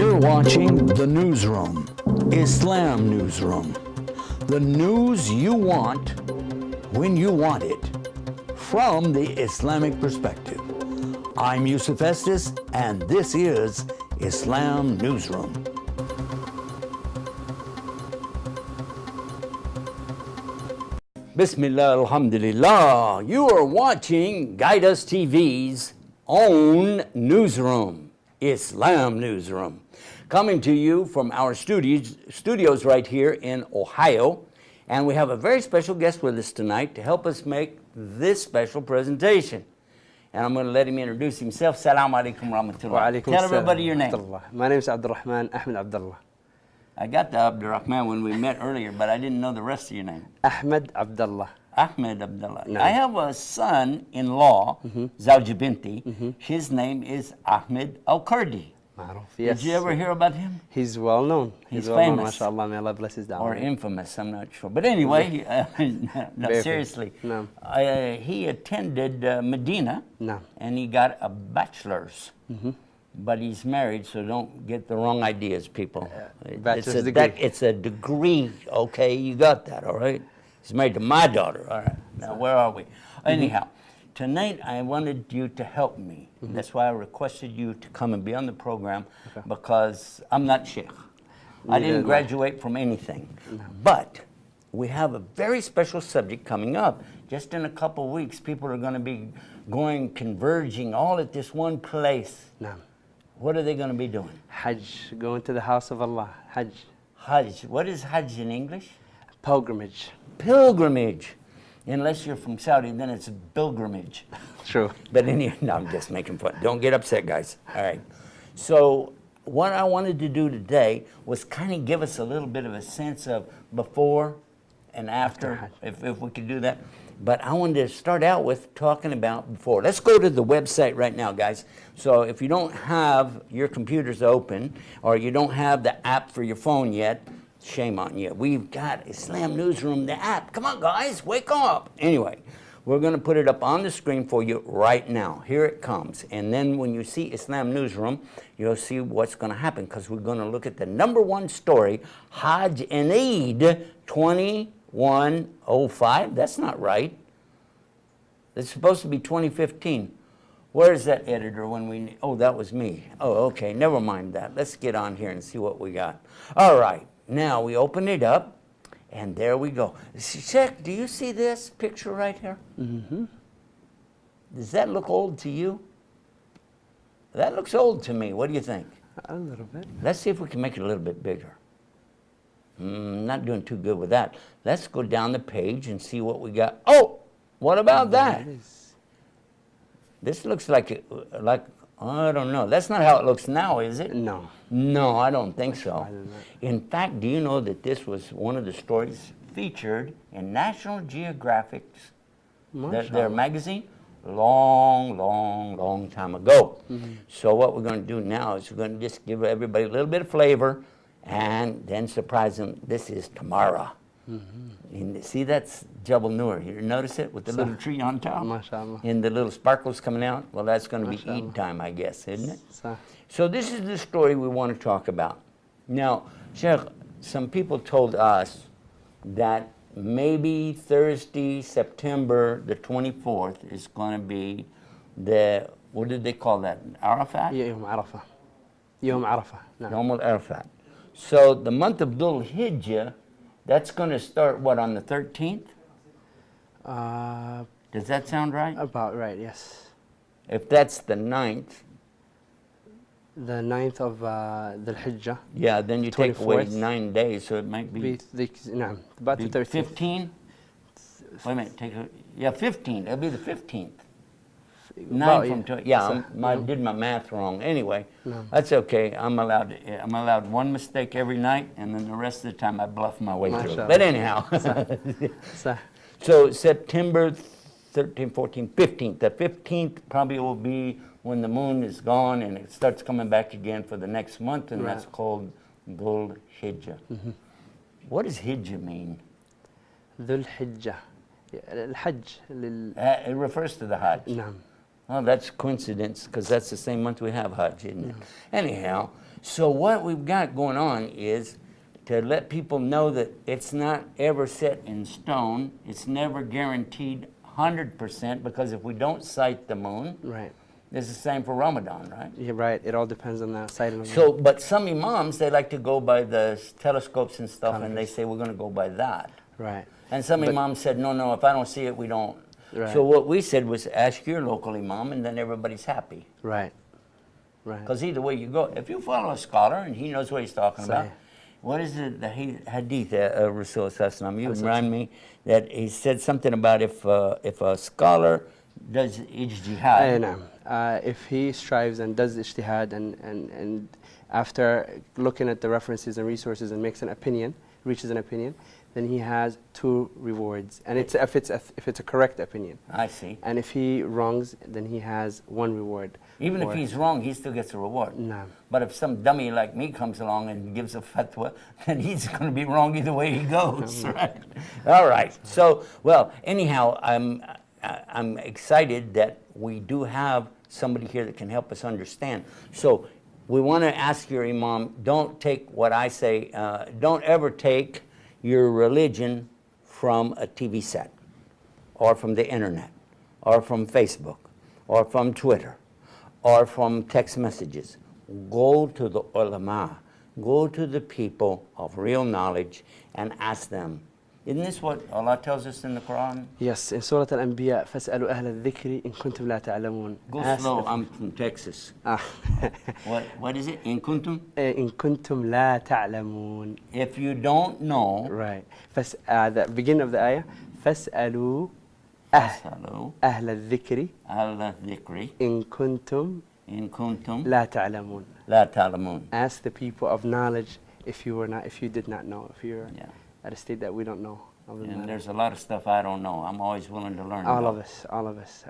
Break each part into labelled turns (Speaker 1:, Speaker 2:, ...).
Speaker 1: You're watching The Newsroom, Islam Newsroom. The news you want, when you want it, from the Islamic perspective. I'm Yusuf Estes, and this is Islam Newsroom. Bismillah, alhamdulillah. You are watching Guide Us TV's own newsroom, Islam Newsroom, coming to you from our studios right here in Ohio. And we have a very special guest with us tonight to help us make this special presentation. And I'm going to let him introduce himself. Assalamu alaikum rahmatullah. Tell everybody your name.
Speaker 2: My name is Abdurrahman Ahmed Abdullah.
Speaker 1: I got the Abdurrahman when we met earlier, but I didn't know the rest of your name.
Speaker 2: Ahmed Abdullah.
Speaker 1: Ahmed Abdullah.
Speaker 2: No.
Speaker 1: I have a son-in-law, Zawji Binti. His name is Ahmed Al-Kurdi.
Speaker 2: Yes.
Speaker 1: Did you ever hear about him?
Speaker 2: He's well known.
Speaker 1: He's
Speaker 2: well
Speaker 1: famous.
Speaker 2: known, mashallah. May Allah bless his da'wah.
Speaker 1: Or infamous, I'm not sure. But anyway, no, seriously.
Speaker 2: No.
Speaker 1: He attended Medina,
Speaker 2: No.
Speaker 1: and he got a bachelor's. But he's married, so don't get the wrong ideas, people.
Speaker 2: Bachelor's degree.
Speaker 1: It's a degree, okay? You got that, all right? He's married to my daughter, all right? Now, where are we? Anyhow, tonight I wanted you to help me. That's why I requested you to come and be on the program, because I'm not sheikh. I didn't graduate from anything. But we have a very special subject coming up. Just in a couple of weeks, people are going to be converging all at this one place.
Speaker 2: No.
Speaker 1: What are they going to be doing?
Speaker 2: Hajj, going to the house of Allah. Hajj.
Speaker 1: Hajj. What is Hajj in English?
Speaker 2: Pilgrimage.
Speaker 1: Pilgrimage. Unless you're from Saudi, then it's a pilgrimage.
Speaker 2: True.
Speaker 1: But anyway, no, I'm just making fun. Don't get upset, guys. All right. So what I wanted to do today was kind of give us a little bit of a sense of before and after, if we could do that. But I wanted to start out with talking about before. Let's go to the website right now, guys. So if you don't have your computers open or you don't have the app for your phone yet, shame on you. We've got Islam Newsroom, the app. Come on, guys, wake up. Anyway, we're going to put it up on the screen for you right now. Here it comes. And then when you see Islam Newsroom, you'll see what's going to happen, because we're going to look at the #1 story, Hajj and Eid 2105. That's not right. It's supposed to be 2015. Where is that, editor? Oh, that was me. Oh, okay, never mind that. Let's get on here and see what we got. All right. Now we open it up, and there we go. Sheikh, do you see this picture right here? Does that look old to you? That looks old to me. What do you think?
Speaker 2: A little bit.
Speaker 1: Let's see if we can make it a little bit bigger. Not doing too good with that. Let's go down the page and see what we got. Oh, what about that? This looks like I don't know. That's not how it looks now, is it?
Speaker 2: No.
Speaker 1: No, I don't think so. In fact, do you know that this was one of the stories featured in National Geographic's their magazine long time ago? So what we're going to do now is we're going to just give everybody a little bit of flavor and then surprise them. This is tomorrow. And see, that's Jabal Nur. You notice it with the little tree on top?
Speaker 2: MashaAllah.
Speaker 1: And the little sparkles coming out? Well, that's going to be Eid time, I guess, isn't it? So this is the story we want to talk about. Now, Sheikh, some people told us that maybe Thursday, September the 24th is going to be the, what did they call that? Arafat?
Speaker 2: Yom Arafah. Yom Arafah.
Speaker 1: Yom Arafat. So the month of Dhul Hijjah, that's going to start, what, on the 13th? Does that sound right?
Speaker 2: About right, yes.
Speaker 1: If that's the 9th.
Speaker 2: The 9th of Dhul Hijjah.
Speaker 1: Yeah, then you take away
Speaker 2: 24th.
Speaker 1: 9 days, so it might be...
Speaker 2: about the 13th.
Speaker 1: 15? Wait a minute, 15. It'll be the 15th. 9
Speaker 2: Well,
Speaker 1: from 20. Yeah, I did my math wrong. Anyway, that's okay. I'm allowed one mistake every night, and then the rest of the time I bluff my way through. But anyhow, so September 13th, 14th, 15th. The 15th probably will be when the moon is gone and it starts coming back again for the next month, and that's called Dhul Hijjah. What does Hijjah mean?
Speaker 2: Dhul Hijjah. Al-Hajj.
Speaker 1: It refers to the Hajj. Well, that's coincidence, because that's the same month we have Hajj, isn't it? Anyhow, So what we've got going on is to let people know that it's not ever set in stone. It's never guaranteed 100%, because if we don't sight the moon,
Speaker 2: Right.
Speaker 1: it's the same for Ramadan, right?
Speaker 2: Yeah, right. It all depends on the side of the
Speaker 1: So, but some imams, they like to go by the telescopes and stuff, and they
Speaker 2: Calendars.
Speaker 1: say we're going to go by that.
Speaker 2: Right.
Speaker 1: And some
Speaker 2: But-
Speaker 1: imams said, no, if I don't see it, we don't.
Speaker 2: Right.
Speaker 1: So what we said was ask your local imam, and then everybody's happy.
Speaker 2: Right. Right.
Speaker 1: Because either way you go, if you follow a scholar and he knows what he's talking about,
Speaker 2: Sahih.
Speaker 1: what is it, the hadith of Rasulullah, you remind me that he said something about if a scholar does ijtihad.
Speaker 2: نعم. If he strives and does ijtihad and after looking at the references and resources and makes an opinion, reaches an opinion, then he has 2 rewards. And it's if it's a correct opinion.
Speaker 1: I see.
Speaker 2: And if he wrongs, then he has 1 reward.
Speaker 1: Even if
Speaker 2: Or-
Speaker 1: he's wrong, he still gets a reward.
Speaker 2: No.
Speaker 1: But if some dummy like me comes along and gives a fatwa, then he's going to be wrong either way he goes, right? All right. So, well, anyhow, I'm excited that we do have somebody here that can help us understand. So we want to ask your imam, don't take what I say, don't ever take your religion from a TV set, or from the internet, or from Facebook, or from Twitter, or from text messages. Go to the ulama, go to the people of real knowledge and ask them. Isn't this what Allah tells us in the Quran?
Speaker 2: Yes, in Surah Al-Anbiya, فَاسْأَلُوا أَهْلَ الذِّكْرِ إِن كُنْتُمْ لَا تَعْلَمُونَ.
Speaker 1: Go slow, I'm from Texas. What is it? In kuntum?
Speaker 2: إِن كُنْتُمْ لَا تَعْلَمُونَ.
Speaker 1: If you don't know,
Speaker 2: Right. The beginning of the ayah, فَاسْأَلُوا
Speaker 1: Hello,
Speaker 2: أهل الذكر
Speaker 1: Allah dhikri,
Speaker 2: إن كنتم
Speaker 1: in kuntum,
Speaker 2: لا تعلمون.
Speaker 1: la ta'lamun.
Speaker 2: Ask the people of knowledge if you did not know, if you're
Speaker 1: Yeah.
Speaker 2: at a state that we don't know. Other than
Speaker 1: And
Speaker 2: that.
Speaker 1: there's a lot of stuff I don't know. I'm always willing to learn.
Speaker 2: all
Speaker 1: about.
Speaker 2: of us.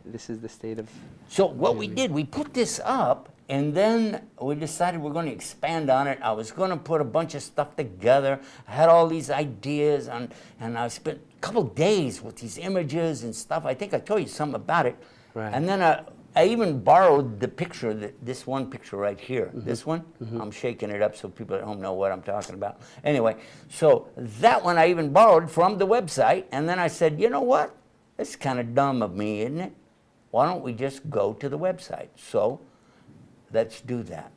Speaker 2: This is the state of.
Speaker 1: So what we did, we put this up, and then we decided we're going to expand on it. I was going to put a bunch of stuff together. I had all these ideas, and I spent a couple days with these images and stuff. I think I told you something about it.
Speaker 2: Right.
Speaker 1: And then I even borrowed the picture, this one picture right here. This one, I'm shaking it up so people at home know what I'm talking about. Anyway, so that one I even borrowed from the website, and then I said, you know what? It's kind of dumb of me, isn't it? Why don't we just go to the website? So let's do that.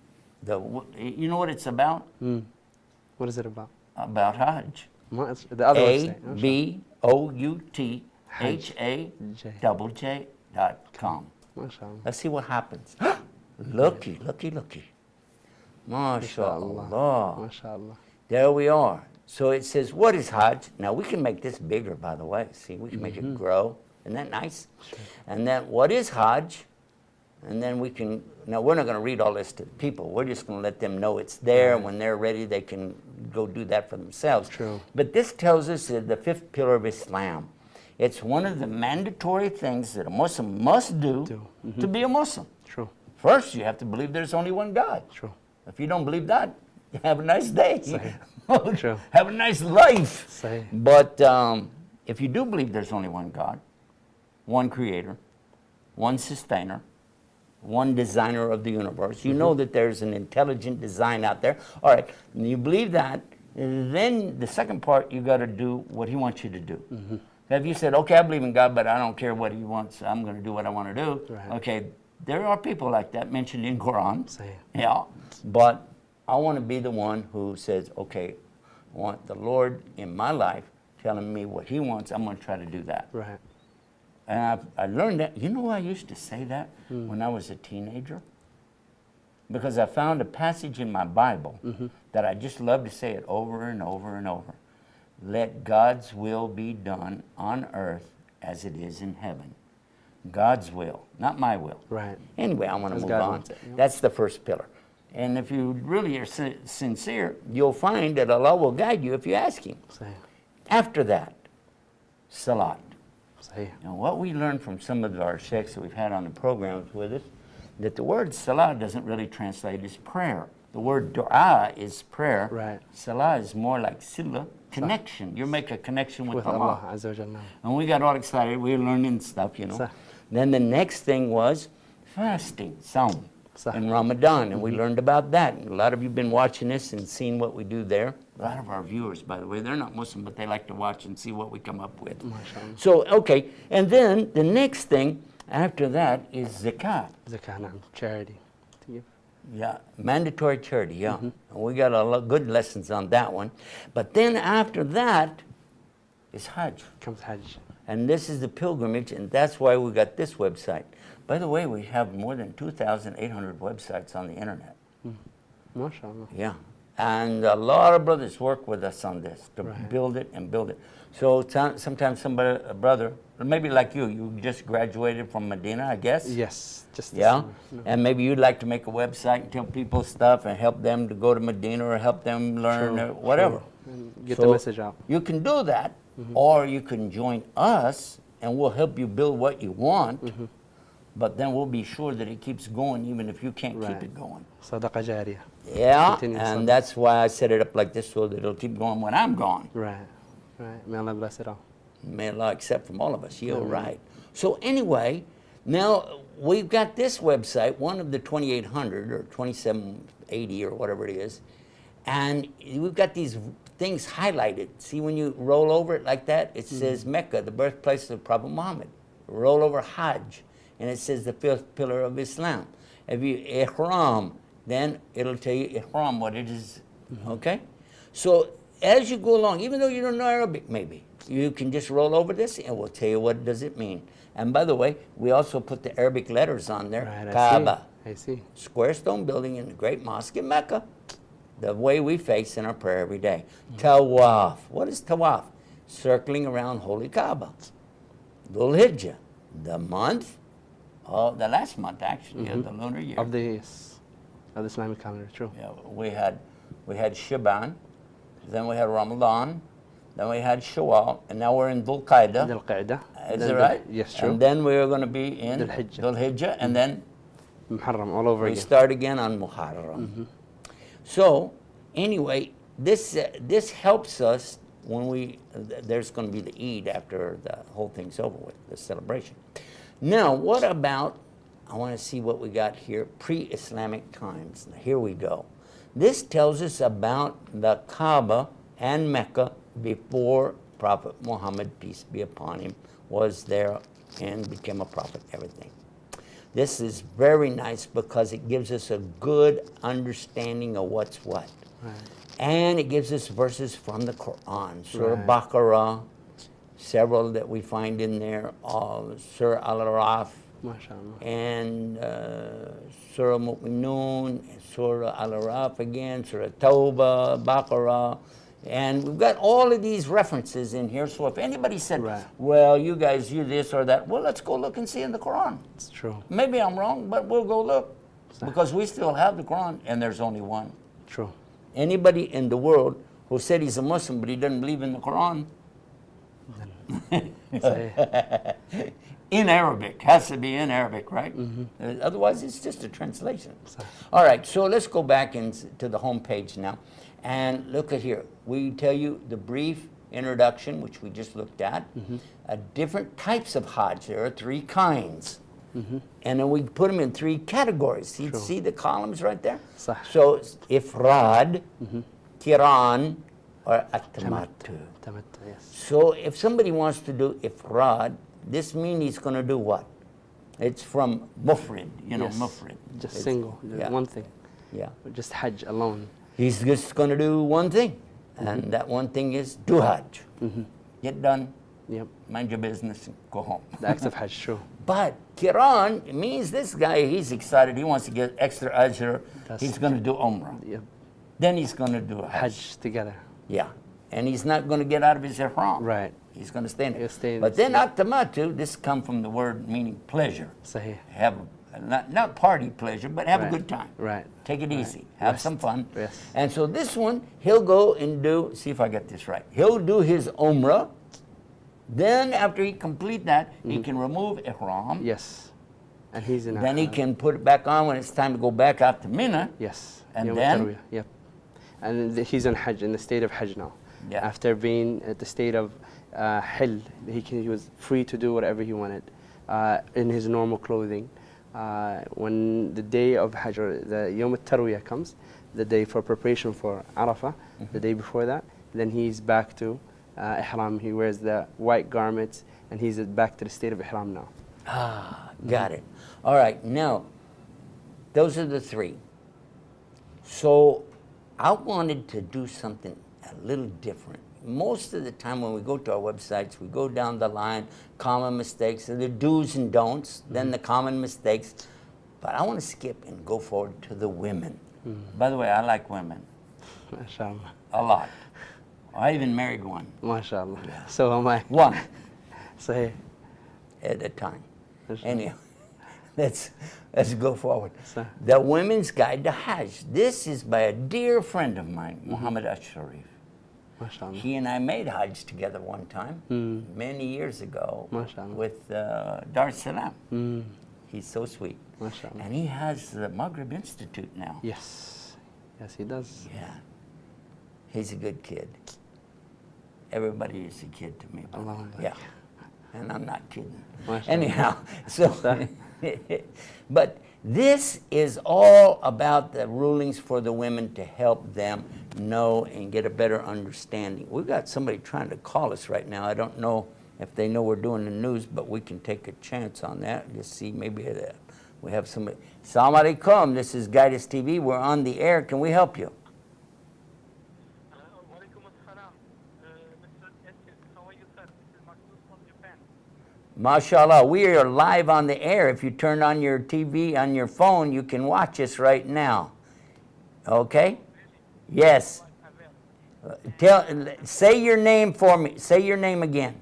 Speaker 1: You know what it's about?
Speaker 2: What is it about?
Speaker 1: About Hajj.
Speaker 2: The other website.
Speaker 1: ABOUTHAJJ.com.
Speaker 2: MashaAllah.
Speaker 1: Let's see what happens. Looky. MashaAllah.
Speaker 2: MashaAllah.
Speaker 1: There we are. So it says, what is Hajj? Now we can make this bigger, by the way. See, we can make it grow. Isn't that nice?
Speaker 2: Sure.
Speaker 1: And then what is Hajj? And then we can, now we're not going to read all this to the people. We're just going to let them know it's there.
Speaker 2: Right.
Speaker 1: When they're ready, they can go do that for themselves.
Speaker 2: True.
Speaker 1: But this tells us that the 5th pillar of Islam. It's one of the mandatory things that a Muslim must do to be a Muslim.
Speaker 2: True.
Speaker 1: First, you have to believe there's only one God.
Speaker 2: True.
Speaker 1: If you don't believe that, have a nice day.
Speaker 2: True.
Speaker 1: Have a nice life.
Speaker 2: Sahih.
Speaker 1: But if you do believe there's only one God, one creator, one sustainer, one designer of the universe, you know that there's an intelligent design out there. All right, and you believe that, then the second part, you got to do what he wants you to do. If you said, okay, I believe in God, but I don't care what he wants, I'm going to do what I want to do.
Speaker 2: Right.
Speaker 1: Okay, there are people like that mentioned in Quran.
Speaker 2: Sahih.
Speaker 1: Yeah, but I want to be the one who says, okay, I want the Lord in my life telling me what he wants. I'm going to try to do that.
Speaker 2: Right.
Speaker 1: And I learned that. You know why I used to say that when I was a teenager? Because I found a passage in my Bible that I just love to say it over and over and over. Let God's will be done on earth as it is in heaven. God's will, not my will.
Speaker 2: Right.
Speaker 1: Anyway, I want to
Speaker 2: As
Speaker 1: move
Speaker 2: God
Speaker 1: on.
Speaker 2: wants it, yeah.
Speaker 1: That's the first pillar. And if you really are sincere, you'll find that Allah will guide you if you ask Him.
Speaker 2: Sahih.
Speaker 1: After that, salat.
Speaker 2: Sahih.
Speaker 1: Now, what we learned from some of our sheikhs that we've had on the programs with us, that the word salah doesn't really translate as prayer. The word dua is prayer.
Speaker 2: Right.
Speaker 1: Salah is more like sila, connection. You make a connection with Allah.
Speaker 2: Allah Azza wa Jalla.
Speaker 1: And we got all excited. We were learning stuff, you know.
Speaker 2: Sah.
Speaker 1: Then the next thing was fasting, saum.
Speaker 2: صح.
Speaker 1: in Ramadan, and we learned about that. And a lot of you have been watching this and seeing what we do there. A lot of our viewers, by the way, they're not Muslim, but they like to watch and see what we come up with.
Speaker 2: MashaAllah.
Speaker 1: So, okay, and then the next thing after that is zakat.
Speaker 2: Zakah, نعم. Charity. To give.
Speaker 1: Yeah, mandatory charity, yeah. And we got a lot good lessons on that one. But then after that is Hajj.
Speaker 2: Comes Hajj.
Speaker 1: And this is the pilgrimage, and that's why we got this website. By the way, we have more than 2,800 websites on the internet.
Speaker 2: MashaAllah.
Speaker 1: Yeah. And a lot of brothers work with us on this to
Speaker 2: Right.
Speaker 1: build it and build it. So sometimes somebody, a brother, or maybe like you just graduated from Medina, I guess?
Speaker 2: Yes. Just this
Speaker 1: Yeah,
Speaker 2: summer. No.
Speaker 1: and maybe you'd like to make a website and tell people stuff and help them to go to Medina or help them learn
Speaker 2: Sure,
Speaker 1: or whatever.
Speaker 2: sure. And get
Speaker 1: So
Speaker 2: the message out.
Speaker 1: You can do that, or you can join us and we'll help you build what you want, but then we'll be sure that it keeps going even if you can't keep
Speaker 2: Right.
Speaker 1: it going.
Speaker 2: Sadaqa jariyah.
Speaker 1: Yeah,
Speaker 2: Continuous
Speaker 1: and
Speaker 2: sadaqah.
Speaker 1: that's why I set it up like this so that it'll keep going when I'm gone.
Speaker 2: Right. Right. May Allah bless it all.
Speaker 1: May Allah accept from all of us. You're
Speaker 2: Amen.
Speaker 1: right. So anyway, now we've got this website, one of the 2800 or 2780 or whatever it is, and we've got these things highlighted. See, when you roll over it like that, it says Mecca, the birthplace of Prophet Muhammad. Roll over Hajj, and it says the fifth pillar of Islam. If you Ihram, then it'll tell you Ihram, what it is. Okay? So as you go along, even though you don't know Arabic maybe, you can just roll over this and we'll tell you what does it mean. And by the way, we also put the Arabic letters on there.
Speaker 2: Right.
Speaker 1: Kaaba,
Speaker 2: I see.
Speaker 1: square stone building in the great mosque in Mecca. The way we face in our prayer every day. Tawaf. What is tawaf? Circling around Holy Kaaba. Dhul Hijjah, the month, the last month actually of the lunar year.
Speaker 2: Of the yes, of the Islamic calendar. True.
Speaker 1: Yeah, we had Shaban, then we had Ramadan, then we had Shawwal, and now we're in Dhul Qa'dah.
Speaker 2: Dhul Qa'dah.
Speaker 1: Is it right?
Speaker 2: Yes, true.
Speaker 1: And then we're going to be in
Speaker 2: Dhul Hijjah.
Speaker 1: Dhul Hijjah, and then
Speaker 2: Muharram all over
Speaker 1: we
Speaker 2: again.
Speaker 1: start again on Muharram. So anyway, this helps us when there's going to be the Eid after the whole thing's over with, the celebration. Now, what about, I want to see what we got here, pre-Islamic times. Here we go. This tells us about the Kaaba and Mecca before Prophet Muhammad, peace be upon him, was there and became a prophet, everything. This is very nice because it gives us a good understanding of what's what.
Speaker 2: Right.
Speaker 1: And it gives us verses from the Quran, Surah
Speaker 2: Right.
Speaker 1: Baqarah, several that we find in there, Surah Al-Araf,
Speaker 2: MashaAllah.
Speaker 1: and Surah Mu'minun, and Surah Al-Araf again, Surah Tawbah, Baqarah, and we've got all of these references in here. So if anybody said,
Speaker 2: Right.
Speaker 1: well, you guys, you this or that, well, let's go look and see in the Quran.
Speaker 2: It's true.
Speaker 1: Maybe I'm wrong, but we'll go look.
Speaker 2: Sah.
Speaker 1: Because we still have the Quran, and there's only one.
Speaker 2: True.
Speaker 1: Anybody in the world who said he's a Muslim, but he doesn't believe in the Quran,
Speaker 2: Sahih.
Speaker 1: in Arabic, has to be in Arabic, right? Otherwise, it's just a translation.
Speaker 2: Sah.
Speaker 1: All right, so let's go back to the home page now. And look at here. We tell you the brief introduction, which we just looked at, different types of Hajj. There are 3 kinds. And then we put them in 3 categories. You
Speaker 2: True.
Speaker 1: see the columns right there?
Speaker 2: Sah.
Speaker 1: So Ifrad, Qiran, or At-Tamattu.
Speaker 2: Tamattu, yes.
Speaker 1: So if somebody wants to do Ifrad, this means he's going to do what? It's from Mufrid,
Speaker 2: Yes.
Speaker 1: Mufrid.
Speaker 2: Just
Speaker 1: It's-
Speaker 2: single,
Speaker 1: yeah.
Speaker 2: one thing.
Speaker 1: Yeah.
Speaker 2: Just Hajj alone.
Speaker 1: He's just going to do one thing. And that one thing is do Hajj. Get done,
Speaker 2: Yep.
Speaker 1: mind your business, and go home.
Speaker 2: The acts of Hajj, true.
Speaker 1: But Qiran means this guy, he's excited. He wants to get extra ajr.
Speaker 2: That's
Speaker 1: He's going to do Umrah.
Speaker 2: Yep.
Speaker 1: Then he's going to do a Hajj.
Speaker 2: Hajj together.
Speaker 1: Yeah. And he's not going to get out of his ihram.
Speaker 2: Right.
Speaker 1: He's going to stay in it.
Speaker 2: He'll stay in
Speaker 1: But
Speaker 2: it.
Speaker 1: then At-Tamattu, this comes from the word meaning pleasure.
Speaker 2: Sahih.
Speaker 1: Have not party pleasure, but have
Speaker 2: Right.
Speaker 1: a good time.
Speaker 2: Right.
Speaker 1: Take it
Speaker 2: Right.
Speaker 1: easy. Have
Speaker 2: Rest.
Speaker 1: some fun.
Speaker 2: Yes.
Speaker 1: And so this one, he'll go and do, see if I get this right. He'll do his Umrah. Then after he complete that, he can remove ihram.
Speaker 2: Yes. And he's in
Speaker 1: Then he can put it back on when it's time to go back out to Mina.
Speaker 2: Yes.
Speaker 1: And
Speaker 2: Yawm
Speaker 1: then?
Speaker 2: al-Tarwiyah, yep. And he's on Hajj, in the state of Hajj now.
Speaker 1: Yeah.
Speaker 2: After being at the state of Hil, he was free to do whatever he wanted in his normal clothing. when the day of Hajj, or the Yom al-Tarwiyah comes, the day for preparation for Arafah, the day before that, then he's back to Ihram. He wears the white garments, and he's back to the state of Ihram now.
Speaker 1: Ah, got it. All right, now, those are the three. So I wanted to do something a little different. Most of the time when we go to our websites, we go down the line, common mistakes, the do's and don'ts, then the common mistakes. But I want to skip and go forward to the women. By the way, I like women.
Speaker 2: MashaAllah.
Speaker 1: A lot. I even married one.
Speaker 2: MashaAllah. So am I.
Speaker 1: One
Speaker 2: Sahih.
Speaker 1: at a time.
Speaker 2: MashaAllah.
Speaker 1: Anyhow, let's go forward.
Speaker 2: Sir.
Speaker 1: The Women's Guide to Hajj. This is by a dear friend of mine, Muhammad Asharif.
Speaker 2: MashaAllah.
Speaker 1: He and I made Hajj together one time, many years ago,
Speaker 2: MashaAllah.
Speaker 1: with Dar es Salaam. He's so sweet.
Speaker 2: MashaAllah.
Speaker 1: And he has the Maghrib Institute now.
Speaker 2: Yes. Yes, he does.
Speaker 1: Yeah. He's a good kid. Everybody is a kid to me. by the way.
Speaker 2: Allah
Speaker 1: Yeah. And I'm not kidding.
Speaker 2: MashaAllah.
Speaker 1: Anyhow, so, but this is all about the rulings for the women to help them know and get a better understanding. We've got somebody trying to call us right now. I don't know if they know we're doing the news, but we can take a chance on that. Just see, maybe we have somebody. Assalamu alaikum. This is Guidance TV. We're on the air. Can we help you? MashaAllah, we are live on the air. If you turn on your TV, on your phone, you can watch us right now. Okay? Yes. Say your name for me. Say your name again.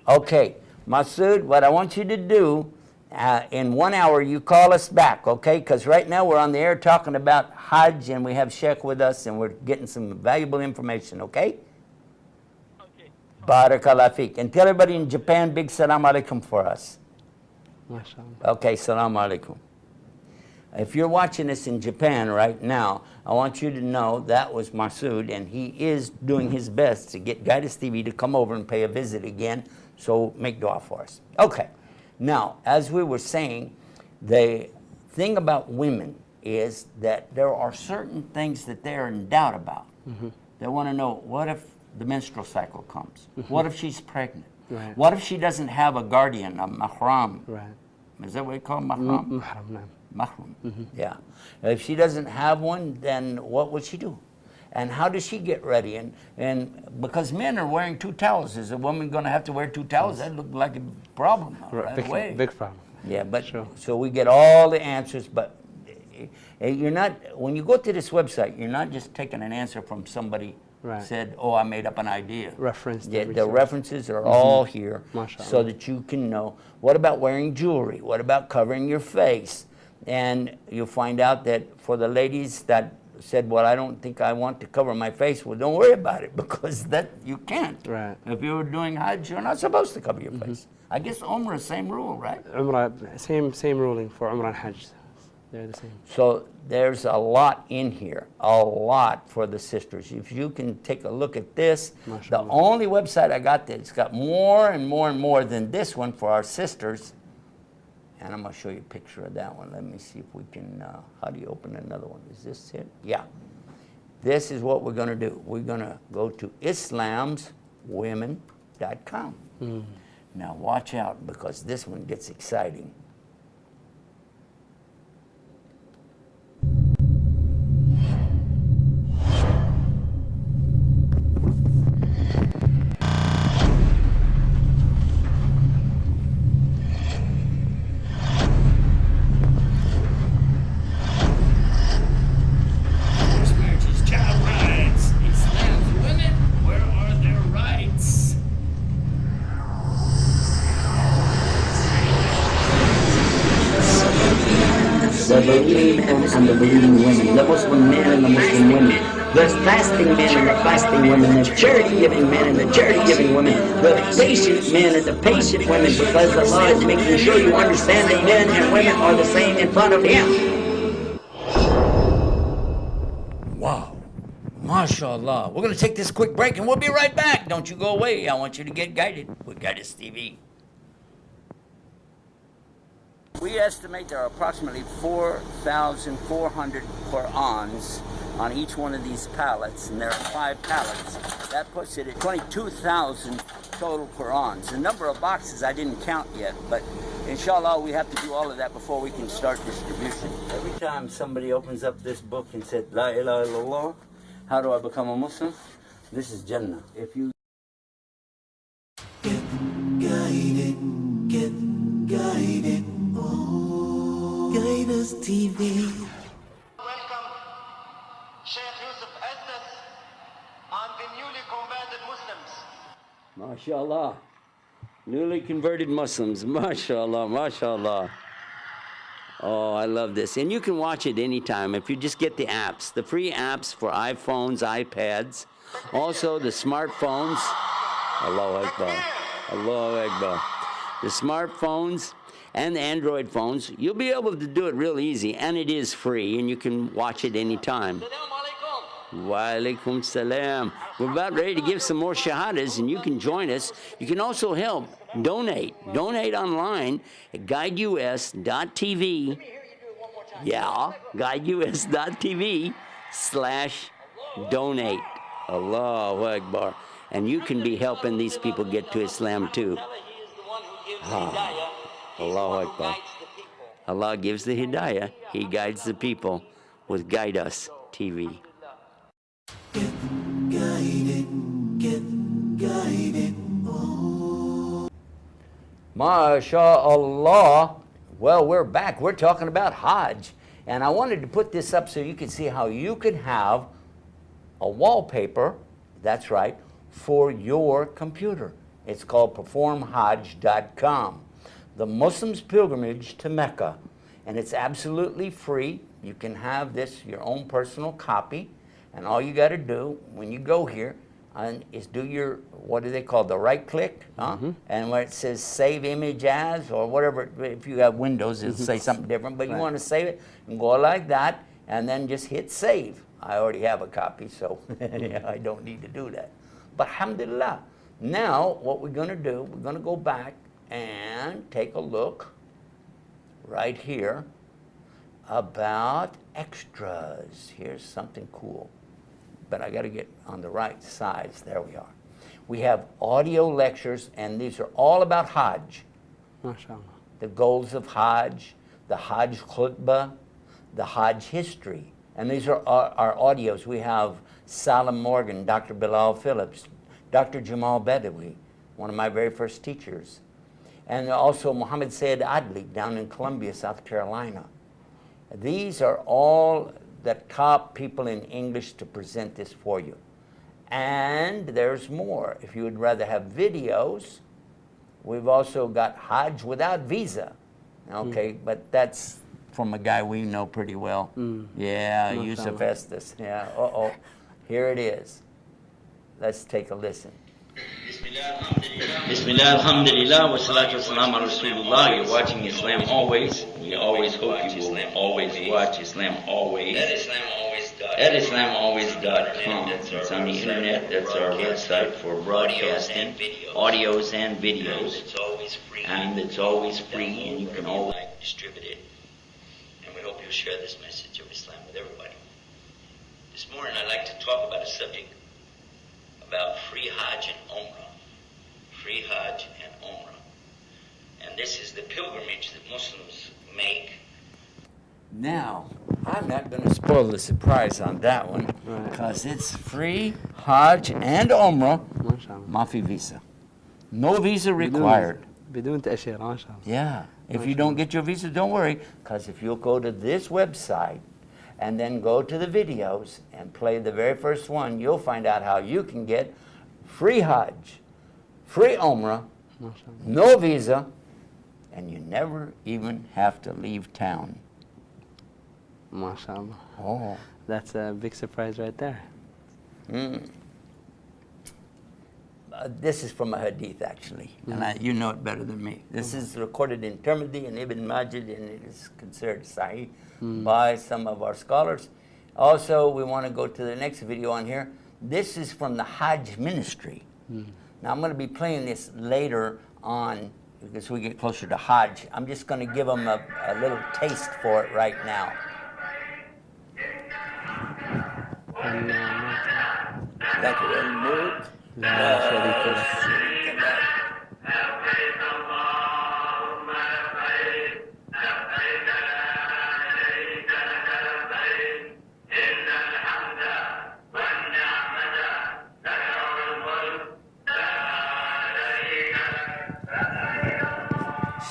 Speaker 1: Okay. Masood, what I want you to do, in 1 hour, you call us back, okay? Because right now we're on the air talking about Hajj, and we have Sheikh with us, and we're getting some valuable information, okay? Barakallah feek. And tell everybody in Japan, big salam alaikum for us.
Speaker 2: MashaAllah.
Speaker 1: Okay, salam alaikum. If you're watching this in Japan right now, I want you to know that was Masood, and he is doing his best to get Guidance TV to come over and pay a visit again, so make dua for us. Okay, now, as we were saying, the thing about women is that there are certain things that they're in doubt about. They want to know, what if the menstrual cycle comes? What if she's pregnant?
Speaker 2: Right.
Speaker 1: What if she doesn't have a guardian, a mahram?
Speaker 2: Right.
Speaker 1: Is that what you call it, mahram?
Speaker 2: Mahram, naam.
Speaker 1: Mahram, yeah. If she doesn't have one, then what would she do? And how does she get ready? And because men are wearing 2 towels, is a woman going to have to wear 2 towels? That looked like a problem right away.
Speaker 2: Big problem.
Speaker 1: Yeah, but
Speaker 2: Sure.
Speaker 1: so we get all the answers, but you're not, when you go to this website, you're not just taking an answer from somebody
Speaker 2: Right.
Speaker 1: said, oh, I made up an idea.
Speaker 2: Reference.
Speaker 1: Yeah, the references are all here
Speaker 2: MashaAllah.
Speaker 1: so that you can know. What about wearing jewelry? What about covering your face? And you'll find out that for the ladies that said, well, I don't think I want to cover my face, well, don't worry about it, because that you can't.
Speaker 2: Right.
Speaker 1: If you're doing Hajj, you're not supposed to cover your face. I guess Umrah, same rule, right?
Speaker 2: Umrah, same ruling for Umrah and Hajj. They're the same.
Speaker 1: So there's a lot in here, a lot for the sisters. If you can take a look at this, the
Speaker 2: MashaAllah.
Speaker 1: only website I got that's got more and more and more than this one for our sisters, and I'm going to show you a picture of that one. Let me see if we can, how do you open another one? Is this it? Yeah. This is what we're going to do. We're going to go to islamswomen.com. Now watch out, because this one gets exciting. The believing men and the believing women, the Muslim men and the Muslim women, the fasting men and the fasting women, the charity-giving men and the charity-giving women, the patient men and the patient women, because Allah is making sure you understand that men and women are the same in front of Him. Wow. MashaAllah. We're going to take this quick break and we'll be right back. Don't you go away. I want you to get guided with Guidance TV. We estimate there are approximately 4,400 Qur'ans on each one of these pallets, and there are 5 pallets. That puts it at 22,000 total Qur'ans. The number of boxes I didn't count yet, but inshallah we have to do all of that before we can start distribution. Every time somebody opens up this book and said, La ilaha illallah, how do I become a Muslim? This is Jannah. If you
Speaker 3: get guided, oh, Guide Us TV.
Speaker 4: Welcome Sheikh Yusuf Estes and the newly converted Muslims.
Speaker 1: MashaAllah. Newly converted Muslims. MashaAllah, MashaAllah. Oh, I love this. And you can watch it anytime if you just get the apps, the free apps for iPhones, iPads, also the smartphones. Allahu Akbar. Allahu Akbar. The smartphones and the Android phones, you'll be able to do it real easy, and it is free, and you can watch it anytime. Wa alaikum salam. We're about ready to give some more shahadas, and you can join us. You can also help donate. Donate online at guideus.tv. Yeah, guideus.tv/donate. Allahu Akbar. And you can be helping these people get to Islam too. Allahu Akbar. Allah gives the hidayah. He guides the people with Guide Us TV.
Speaker 3: Get guided, oh.
Speaker 1: MashaAllah. Well, we're back. We're talking about Hajj. And I wanted to put this up so you could see how you could have a wallpaper, that's right, for your computer. It's called performhajj.com. The Muslim's pilgrimage to Mecca. And it's absolutely free. You can have this, your own personal copy. And all you got to do when you go here is do your, what do they call, the right click? And where it says save image as, or whatever, if you have Windows, it'll say something different. But you want to save it, and go like that, and then just hit save. I already have a copy, so I don't need to do that. But alhamdulillah, now what we're going to do, we're going to go back and take a look right here about extras. Here's something cool, but I got to get on the right sides. There we are. We have audio lectures, and these are all about Hajj.
Speaker 2: MashaAllah.
Speaker 1: The goals of Hajj, the Hajj khutbah, the Hajj history. And these are our audios. We have Salim Morgan, Dr. Bilal Phillips, Dr. Jamal Badawi, one of my very first teachers, and also Muhammad Sayyid Adli down in Columbia, South Carolina. These are all the top people in English to present this for you. And there's more. If you would rather have videos, we've also got Hajj without visa. Okay, but that's from a guy we know pretty well. Yeah, Yusuf Estes. Yeah, here it is. Let's take a listen.
Speaker 5: Bismillah, alhamdulillah, wa salatu wa salam ala Rasulullah. You're watching Islam Always. We always hope you will always watch Islam Always. At IslamAlways.com. It's on the internet. That's our website for broadcasting, audios and videos. And it's always free, and you can always distribute it. And we hope you'll share this message of Islam with everybody. This morning I'd like to talk about a subject about free Hajj and Umrah. Free Hajj and Umrah. And this is the pilgrimage that Muslims make.
Speaker 1: Now, I'm not going to spoil the surprise on that one, because it's free Hajj and Umrah, Mafi visa. No visa required.
Speaker 2: بدون تأشيرة ما شاء الله.
Speaker 1: Yeah. If you don't get your visa, don't worry, because if you'll go to this website and then go to the videos and play the very first one, you'll find out how you can get free Hajj, free Umrah, no visa, and you never even have to leave town.
Speaker 2: MashaAllah.
Speaker 1: Oh.
Speaker 2: That's a big surprise right there.
Speaker 1: This is from a hadith, actually, and you know it better than me. This is recorded in Tirmidhi and Ibn Majid, and it is considered sahih by some of our scholars. Also, we want to go to the next video on here. This is from the Hajj Ministry. Now, I'm going to be playing this later on as we get closer to Hajj. I'm just going to give them a little taste for it right now.
Speaker 6: لك الملك
Speaker 2: لا شريك له.
Speaker 6: شريك له.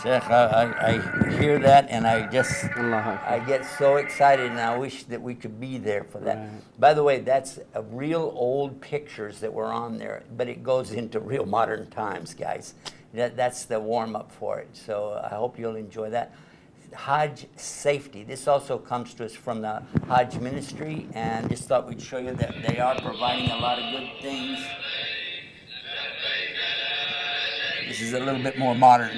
Speaker 1: Sheikh, I hear that and I just,
Speaker 2: Allah
Speaker 1: I get so excited and I wish that we could be there for that.
Speaker 2: Right.
Speaker 1: By the way, that's a real old pictures that were on there, but it goes into real modern times, guys. That's the warm-up for it. So I hope you'll enjoy that. Hajj safety. This also comes to us from the Hajj ministry, and just thought we'd show you that they are providing a lot of good things. This is a little bit more modern.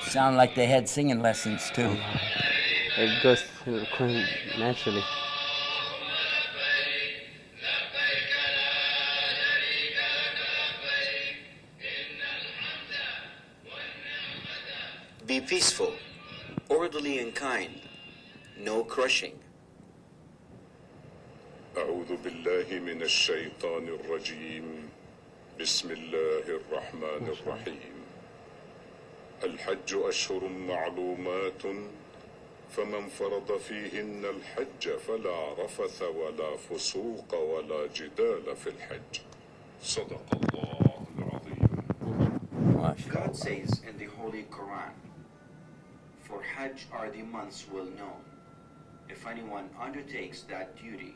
Speaker 1: Sound like they had singing lessons too.
Speaker 2: It goes naturally.
Speaker 7: Be peaceful, orderly and kind, no crushing.
Speaker 8: أعوذ بالله من الشيطان الرجيم بسم الله الرحمن الرحيم الحج أشهر معلومات فمن فرض فيهن الحج فلا رفث ولا فسوق ولا جدال في الحج صدق الله العظيم.
Speaker 7: God says in the Holy Quran, for Hajj are the months well known. If anyone undertakes that duty,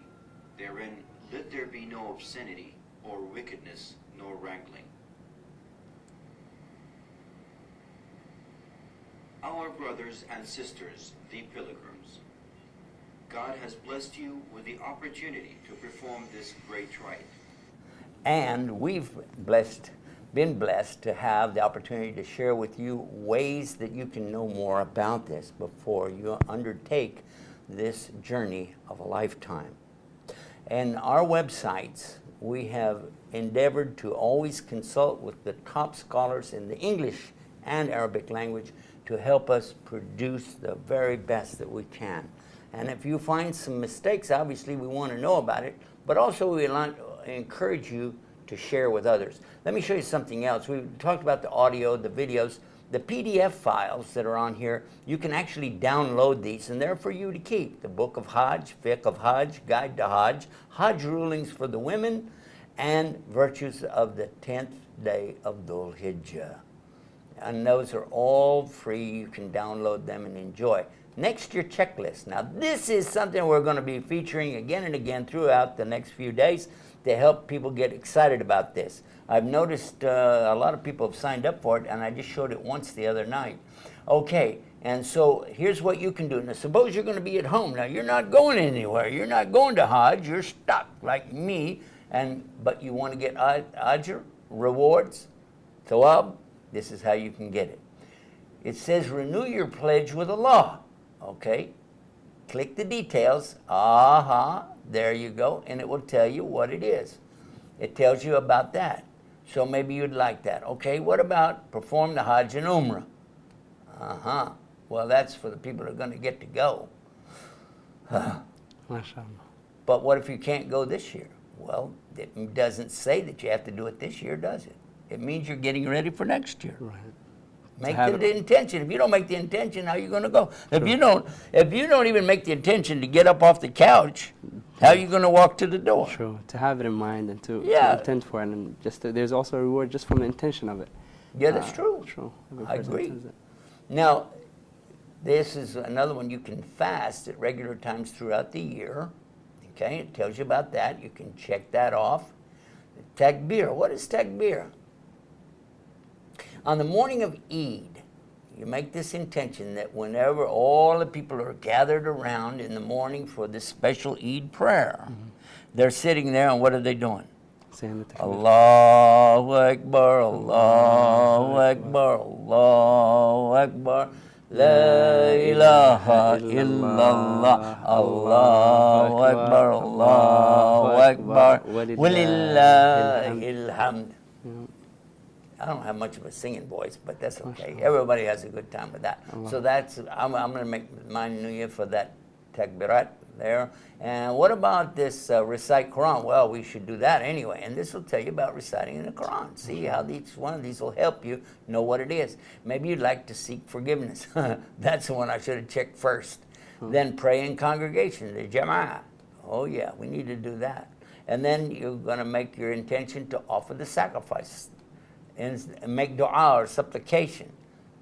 Speaker 7: therein let there be no obscenity or wickedness nor wrangling. Our brothers and sisters, the pilgrims, God has blessed you with the opportunity to perform this great rite.
Speaker 1: And we've been blessed to have the opportunity to share with you ways that you can know more about this before you undertake this journey of a lifetime. And our websites, we have endeavored to always consult with the top scholars in the English and Arabic language to help us produce the very best that we can. And if you find some mistakes, obviously we want to know about it, but also we encourage you to share with others. Let me show you something else. We talked about the audio, the videos, the PDF files that are on here. You can actually download these, and they're for you to keep. The Book of Hajj, Fiqh of Hajj, Guide to Hajj, Hajj Rulings for the Women, and Virtues of the 10th Day of Dhul Hijjah. And those are all free. You can download them and enjoy. Next, your checklist. Now, this is something we're going to be featuring again and again throughout the next few days to help people get excited about this. I've noticed a lot of people have signed up for it, and I just showed it once the other night. Okay, and so here's what you can do. Now, suppose you're going to be at home. Now, you're not going anywhere. You're not going to Hajj. You're stuck like me, but you want to get ajr, rewards, thawab. This is how you can get it. It says renew your pledge with Allah. Okay, click the details. There you go, and it will tell you what it is. It tells you about that. So maybe you'd like that. Okay, what about perform the Hajj and Umrah? Well, that's for the people that are going to get to go.
Speaker 2: MashaAllah.
Speaker 1: But what if you can't go this year? Well, it doesn't say that you have to do it this year, does it? It means you're getting ready for next year.
Speaker 2: Right.
Speaker 1: Make the intention. If you don't make the intention, how are you going to go? If you don't even make the intention to get up off the couch, how are you going to walk to the door?
Speaker 2: True. To have it in mind and to intend for it, and there's also a reward just from the intention of it.
Speaker 1: Yeah, that's true.
Speaker 2: True.
Speaker 1: I agree. Now, this is another one. You can fast at regular times throughout the year. Okay, it tells you about that. You can check that off. Takbir. What is takbir? On the morning of Eid, you make this intention that whenever all the people are gathered around in the morning for this special Eid prayer, they're sitting there, and what are they doing?
Speaker 2: Saying the takbir.
Speaker 1: Allahu Akbar, Allahu Akbar, Allahu Akbar. La ilaha illallah, Allahu Akbar, Allahu Akbar, walillahil hamd. I don't have much of a singing voice, but that's okay. Everybody has a good time with that. So that's, I'm going to make my New Year for that takbirat there. And what about this recite Quran? Well, we should do that anyway. And this will tell you about reciting in the Quran. See how each one of these will help you know what it is. Maybe you'd like to seek forgiveness. That's the one I should have checked first. Then pray in congregation, the Jama'ah. Oh yeah, we need to do that. And then you're going to make your intention to offer the sacrifice and make dua or supplication.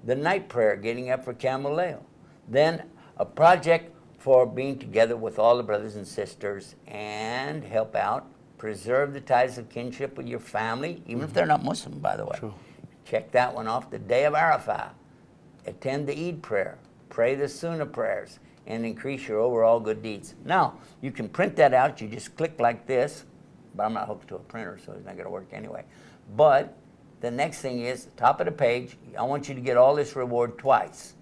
Speaker 1: The night prayer, getting up for Qiyamul Layl. Then a project for being together with all the brothers and sisters and help out, preserve the ties of kinship with your family, even if they're not Muslim, by the way. Check that one off. The day of Arafah, attend the Eid prayer, pray the Sunnah prayers, and increase your overall good deeds. Now, you can print that out. You just click like this, but I'm not hooked to a printer, so it's not going to work anyway. But the next thing is, top of the page, I want you to get all this reward twice,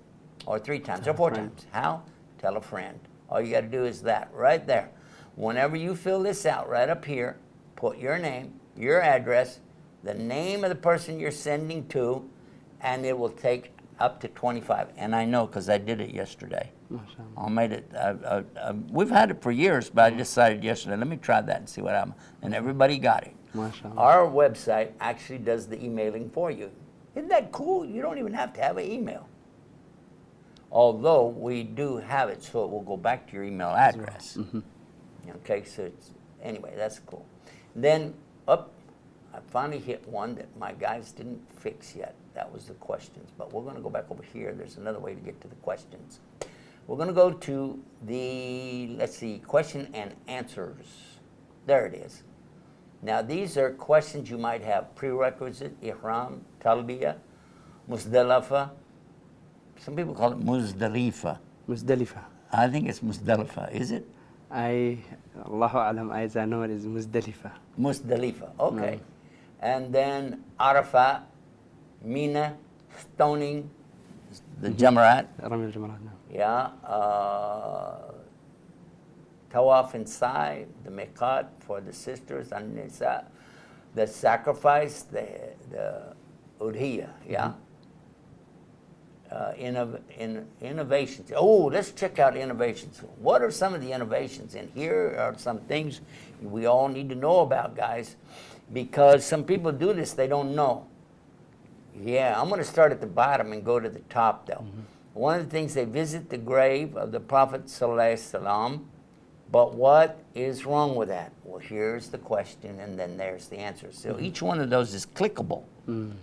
Speaker 1: or 3 times, or 4 times. How? Tell a friend. All you got to do is that, right there. Whenever you fill this out, right up here, put your name, your address, the name of the person you're sending to, and it will take up to 25. And I know, because I did it yesterday. I made it. We've had it for years, but I decided yesterday, let me try that and see what happens. And everybody got it. Our website actually does the emailing for you. Isn't that cool? You don't even have to have an email. Although we do have it, so it will go back to your email address. Okay, so it's, anyway, that's cool. Then up, I finally hit one that my guys didn't fix yet. That was the questions. But we're going to go back over here. There's another way to get to the questions. We're going to go to the, let's see, question and answers. There it is. Now, these are questions you might have. Prerequisite, ihram, talbiyah, musdalifa. Some people call it Muzdalifa.
Speaker 2: Muzdalifa.
Speaker 1: I think it's Muzdalifa, is it?
Speaker 2: Allahu Alam, I know it is Muzdalifa.
Speaker 1: Muzdalifa, okay. And then Arafat, Mina, stoning, the Jamarat.
Speaker 2: Rami al-Jamarat,
Speaker 1: Yeah. Tawaf inside, the Miqat for the sisters, and the sacrifice, the Udhiyah, yeah. Innovations. Oh, let's check out innovations. What are some of the innovations? And here are some things we all need to know about, guys, because some people do this, they don't know. Yeah, I'm going to start at the bottom and go to the top, though. One of the things, they visit the grave of the Prophet ﷺ, but what is wrong with that? Well, here's the question, and then there's the answer. So each one of those is clickable.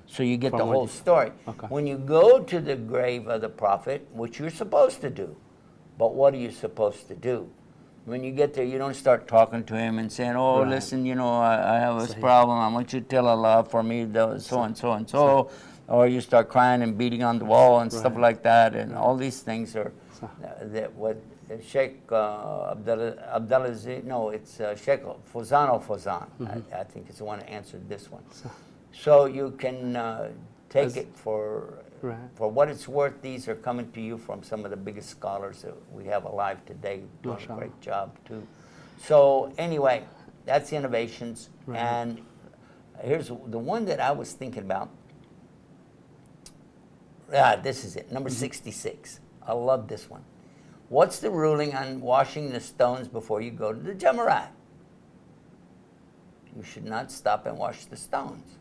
Speaker 1: So you get the whole story. When you go to the grave of the Prophet, which you're supposed to do, but what are you supposed to do? When you get there, you don't start talking to him and saying, oh, listen, you know, I have this problem. I want you to tell Allah for me, so and so and so. Or you start crying and beating on the wall and stuff like that. And all these things are what Sheikh Abdulaziz, no, it's Sheikh Fawzan. I think it's the one that answered this one. So you can take it for what it's worth. These are coming to you from some of the biggest scholars that we have alive today, doing a great job too. So anyway, that's innovations. And here's the one that I was thinking about. This is it, number 66. I love this one. What's the ruling on washing the stones before you go to the Jamarat? You should not stop and wash the stones.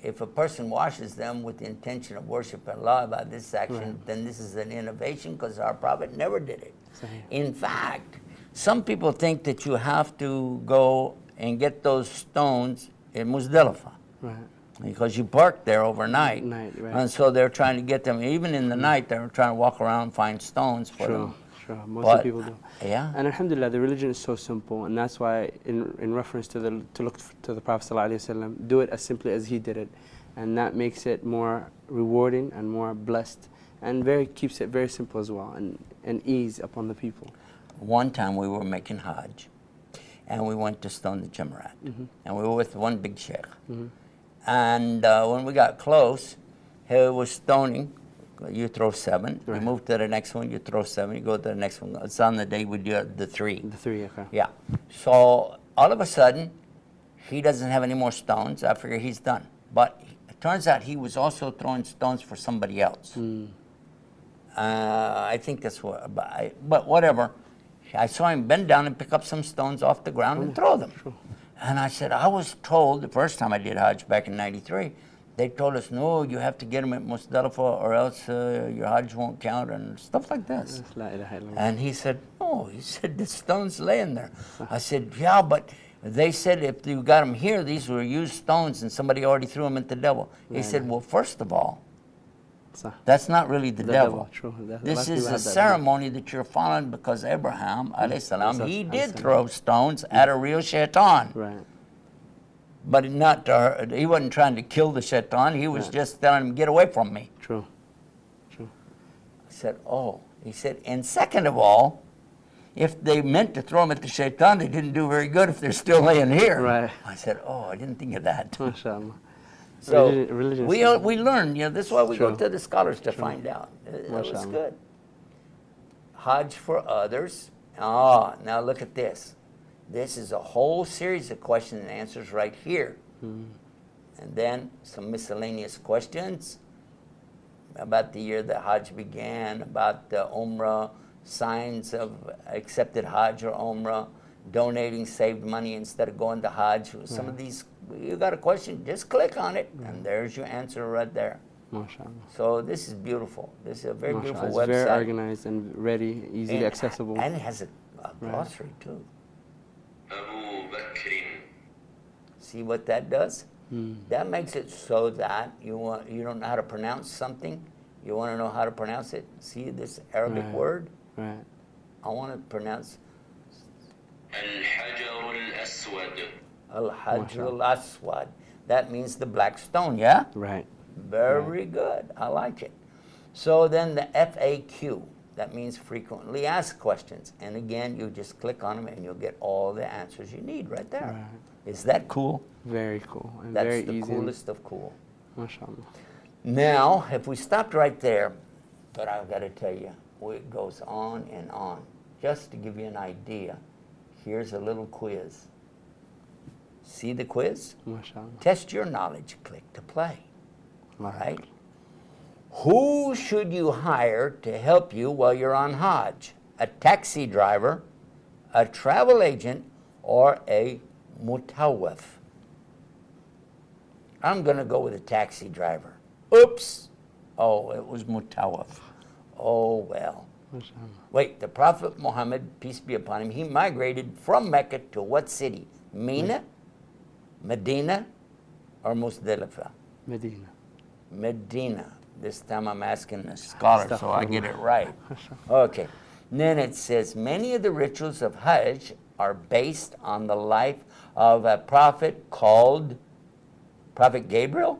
Speaker 1: If a person washes them with the intention of worship Allah by this action, then this is an innovation, because our Prophet never did it. In fact, some people think that you have to go and get those stones in Muzdalifah. Because you parked there overnight. And so they're trying to get them, even in the night, they're trying to walk around and find stones for them.
Speaker 2: Most people do.
Speaker 1: Yeah.
Speaker 2: And alhamdulillah, the religion is so simple, and that's why in reference to look to the Prophet ﷺ, do it as simply as he did it. And that makes it more rewarding and more blessed, and keeps it very simple as well, and ease upon the people.
Speaker 1: One time we were making Hajj, and we went to stone the Jamarat. And we were with one big sheikh. And when we got close, he was stoning you throw 7. You
Speaker 2: Right.
Speaker 1: move to the next one, you throw 7. You go to the next one. It's on the day we do the 3.
Speaker 2: The 3, okay.
Speaker 1: Yeah. So all of a sudden, he doesn't have any more stones. I figure he's done. But it turns out he was also throwing stones for somebody else. I think that's what, but whatever. I saw him bend down and pick up some stones off the ground and throw them. And I said, I was told the first time I did Hajj back in '93, they told us, no, you have to get them at Muzdalifah or else your Hajj won't count and stuff like this.
Speaker 2: La ilaha illallah.
Speaker 1: And he said, no, he said, the stone's laying there. I said, yeah, but they said if you got them here, these were used stones and somebody already threw them at the devil. He said, well, first of all,
Speaker 2: صح.
Speaker 1: that's not really the devil.
Speaker 2: True.
Speaker 1: This is a ceremony that you're following because Abraham, alayhi salam, he did throw stones at a real shaitan.
Speaker 2: Right.
Speaker 1: But not he wasn't trying to kill the shaitan. He was just telling him, get away from me.
Speaker 2: True.
Speaker 1: I said, oh. He said, and second of all, if they meant to throw them at the shaitan, they didn't do very good if they're still laying here.
Speaker 2: Right.
Speaker 1: I said, oh, I didn't think of that.
Speaker 2: MashaAllah.
Speaker 1: So
Speaker 2: Religion
Speaker 1: we learn, this is why we go
Speaker 2: True.
Speaker 1: to the scholars to find out. That was
Speaker 2: MashaAllah.
Speaker 1: good. Hajj for others. Now look at this. This is a whole series of questions and answers right here. And then some miscellaneous questions about the year that Hajj began, about the Umrah, signs of accepted Hajj or Umrah, donating saved money instead of going to Hajj. Some of these, you got a question, just click on it, and there's your answer right there.
Speaker 2: MashaAllah.
Speaker 1: So this is beautiful. This is a very beautiful
Speaker 2: It's
Speaker 1: website.
Speaker 2: very organized and ready, easily accessible.
Speaker 1: And it has a glossary too.
Speaker 7: Abu Bakr.
Speaker 1: See what that does? That makes it so that you don't know how to pronounce something. You want to know how to pronounce it. See this Arabic
Speaker 2: Right.
Speaker 1: word?
Speaker 2: Right.
Speaker 1: I want to pronounce
Speaker 7: الحجر الأسود.
Speaker 1: Al-Hajr al-Aswad. That means the black stone, yeah?
Speaker 2: Right.
Speaker 1: Very good. I like it. So then the FAQ, that means frequently asked questions. And again, you just click on them and you'll get all the answers you need right there.
Speaker 2: Right.
Speaker 1: Is that cool?
Speaker 2: Very cool. And
Speaker 1: That's
Speaker 2: very
Speaker 1: the
Speaker 2: easy.
Speaker 1: coolest of cool.
Speaker 2: MashaAllah.
Speaker 1: Now, if we stopped right there, but I've got to tell you, it goes on and on. Just to give you an idea, here's a little quiz. See the quiz?
Speaker 2: MashaAllah.
Speaker 1: Test your knowledge. Click to play. All
Speaker 2: Right.
Speaker 1: right? Who should you hire to help you while you're on Hajj? A taxi driver, a travel agent, or a mutawaf? I'm going to go with a taxi driver. Oops. Oh, it was mutawaf. Oh, well.
Speaker 2: MashaAllah.
Speaker 1: Wait, the Prophet Muhammad, peace be upon him, he migrated from Mecca to what city? Mina, Medina, or Muzdalifah?
Speaker 2: Medina.
Speaker 1: Medina. This time I'm asking a scholar so I get it right. Okay. Then it says, many of the rituals of Hajj are based on the life of a prophet called Prophet Gabriel,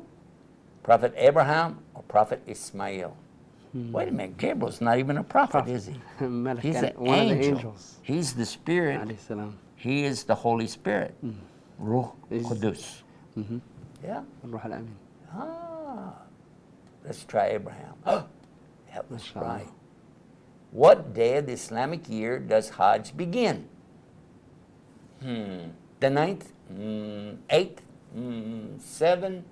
Speaker 1: Prophet Abraham, or Prophet Ismail. Wait a minute, Gabriel's not even a prophet, is he?
Speaker 2: Malak,
Speaker 1: He's an
Speaker 2: one of the
Speaker 1: angel.
Speaker 2: angels.
Speaker 1: He's the Spirit.
Speaker 2: Alayhi salam.
Speaker 1: He is the Holy Spirit. Ruh
Speaker 2: Is-
Speaker 1: Qudus. Yeah?
Speaker 2: Ruh al-Amin.
Speaker 1: Let's try Abraham. That was
Speaker 2: MashaAllah.
Speaker 1: right. What day of the Islamic year does Hajj begin? The 9th? 8th? 7th?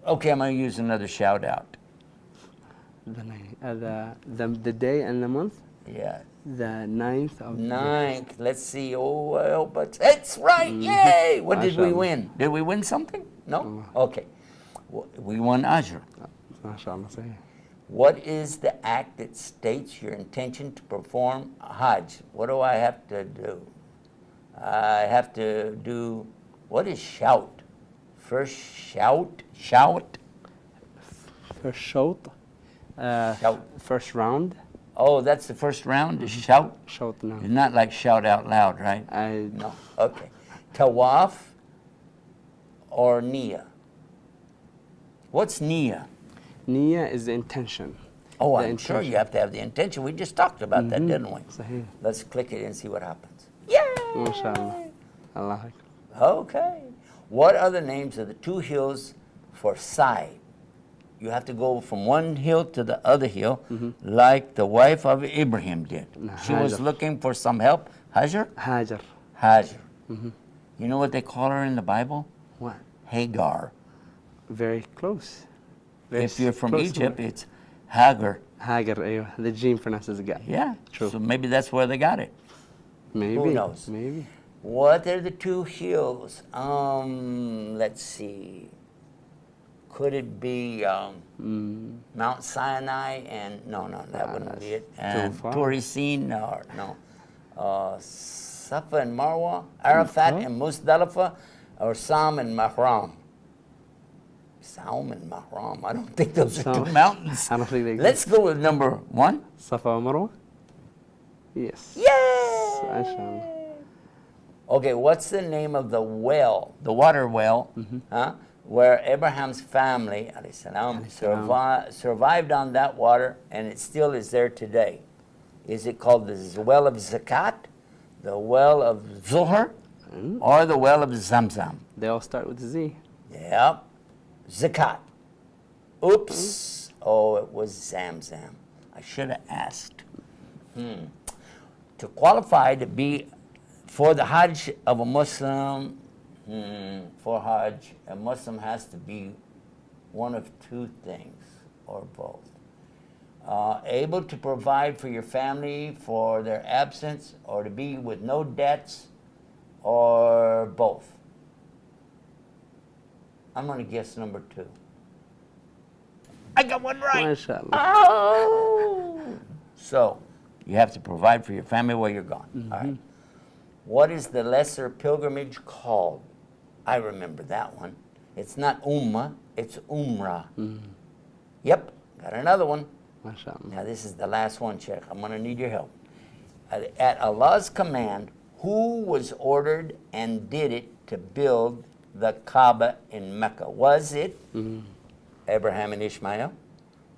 Speaker 1: Okay, I'm going to use another shout out.
Speaker 2: The day and the month?
Speaker 1: Yeah.
Speaker 2: The 9th of
Speaker 1: 9th. Let's see. Oh, I hope it's right. Yay! What did we
Speaker 2: MashaAllah.
Speaker 1: win? Did we win something? No? Okay. We won Ajr.
Speaker 2: MashaAllah. Sahih.
Speaker 1: What is the act that states your intention to perform Hajj? What do I have to do? I have to do, what is shout? First shout? Shout?
Speaker 2: First shout.
Speaker 1: Shout.
Speaker 2: First round.
Speaker 1: Oh, that's the first round, to shout?
Speaker 2: Shout now.
Speaker 1: It's not like shout out loud, right? No. Okay. Tawaf or Nia? What's Nia?
Speaker 2: Niyyah is the intention.
Speaker 1: Oh,
Speaker 2: The
Speaker 1: I'm sure
Speaker 2: intention.
Speaker 1: you have to have the intention. We just talked about that, didn't we?
Speaker 2: Sahih.
Speaker 1: Let's click it and see what happens. Yay!
Speaker 2: MashaAllah. Allah Akbar.
Speaker 1: Okay. What are the names of the two hills for Sai? you have to go from one hill to the other hill, like the wife of Abraham did. She was
Speaker 2: Hajar.
Speaker 1: looking for some help. Hajar?
Speaker 2: Hajar.
Speaker 1: Hajar. You know what they call her in the Bible?
Speaker 2: What?
Speaker 1: Hagar.
Speaker 2: Very close.
Speaker 1: If you're from
Speaker 2: close
Speaker 1: Egypt,
Speaker 2: word.
Speaker 1: it's Hagar.
Speaker 2: Hagar, أيوة. The gene pronounces ga.
Speaker 1: Yeah.
Speaker 2: True.
Speaker 1: So maybe that's where they got it.
Speaker 2: Maybe.
Speaker 1: Who knows?
Speaker 2: Maybe.
Speaker 1: What are the two hills? Let's see. Could it be Mount Sinai and no, that wouldn't be it. And
Speaker 2: far.
Speaker 1: Turisine, no. Safa and Marwa, Arafat and Muzdalifah, or Sam and Mahram. Saum and Mahram. I don't think those are two mountains.
Speaker 2: I don't think they exist.
Speaker 1: Let's go with number 1.
Speaker 2: Safa wa Marwa? Yes.
Speaker 1: Yay!
Speaker 2: MashaAllah.
Speaker 1: Okay, what's the name of the well, the water well, where Abraham's family, alayhi salam, survived on that water, and it still is there today? Is it called the well of Zakat, the well of Zuhr, or the well of Zamzam?
Speaker 2: They all start with Z.
Speaker 1: Yep, Zakat. Oops. Oh, it was Zamzam. I should have asked. To qualify to be for the Hajj of a Muslim, for Hajj, a Muslim has to be one of two things, or both. Able to provide for your family for their absence, or to be with no debts, or both. I'm going to guess number 2. I got one right.
Speaker 2: MashaAllah.
Speaker 1: Oh! So, you have to provide for your family while you're gone. All right. What is the lesser pilgrimage called? I remember that one. It's not Ummah, it's Umrah. Yep, got another one.
Speaker 2: MashaAllah.
Speaker 1: Now this is the last one, Sheikh. I'm going to need your help. At Allah's command, who was ordered and did it to build the Kaaba in Mecca? Was it Abraham and Ishmael?